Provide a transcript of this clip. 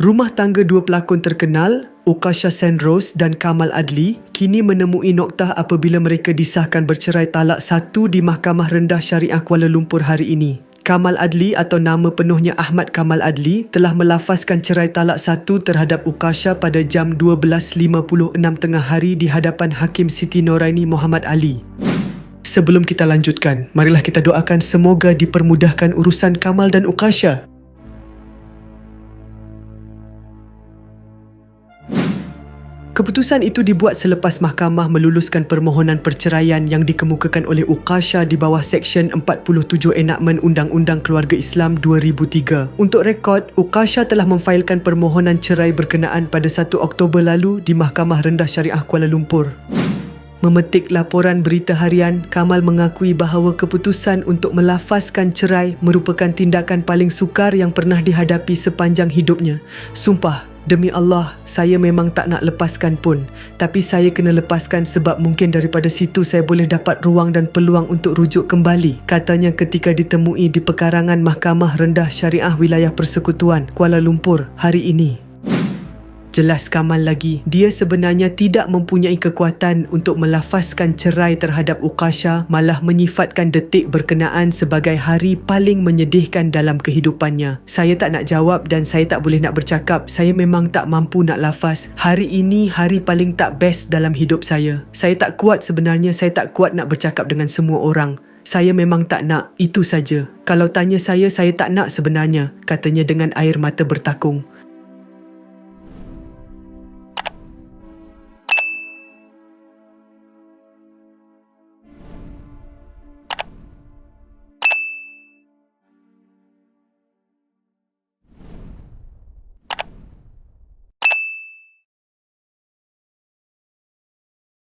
Rumah tangga dua pelakon terkenal, Ukasha Senrose dan Kamal Adli, kini menemui noktah apabila mereka disahkan bercerai talak satu di Mahkamah Rendah Syariah Kuala Lumpur hari ini. Kamal Adli atau nama penuhnya Ahmad Kamal Adli telah melafazkan cerai talak satu terhadap Ukasha pada jam 12.56 tengah hari di hadapan Hakim Siti Noraini Muhammad Ali. Sebelum kita lanjutkan, marilah kita doakan semoga dipermudahkan urusan Kamal dan Ukasha. Keputusan itu dibuat selepas mahkamah meluluskan permohonan perceraian yang dikemukakan oleh Ukasha di bawah Seksyen 47 Enakmen Undang-Undang Keluarga Islam 2003. Untuk rekod, Ukasha telah memfailkan permohonan cerai berkenaan pada 1 Oktober lalu di Mahkamah Rendah Syariah Kuala Lumpur. Memetik laporan berita harian, Kamal mengakui bahawa keputusan untuk melafazkan cerai merupakan tindakan paling sukar yang pernah dihadapi sepanjang hidupnya. Sumpah, demi Allah, saya memang tak nak lepaskan pun. Tapi saya kena lepaskan sebab mungkin daripada situ saya boleh dapat ruang dan peluang untuk rujuk kembali, katanya ketika ditemui di pekarangan Mahkamah Rendah Syariah Wilayah Persekutuan, Kuala Lumpur hari ini. Jelas Kamal lagi, dia sebenarnya tidak mempunyai kekuatan untuk melafazkan cerai terhadap Ukasha, malah menyifatkan detik berkenaan sebagai hari paling menyedihkan dalam kehidupannya. Saya tak nak jawab dan saya tak boleh nak bercakap. Saya memang tak mampu nak lafaz. Hari ini hari paling tak best dalam hidup saya. Saya tak kuat sebenarnya, saya tak kuat nak bercakap dengan semua orang. Saya memang tak nak, itu saja. Kalau tanya saya tak nak sebenarnya, katanya dengan air mata bertakung.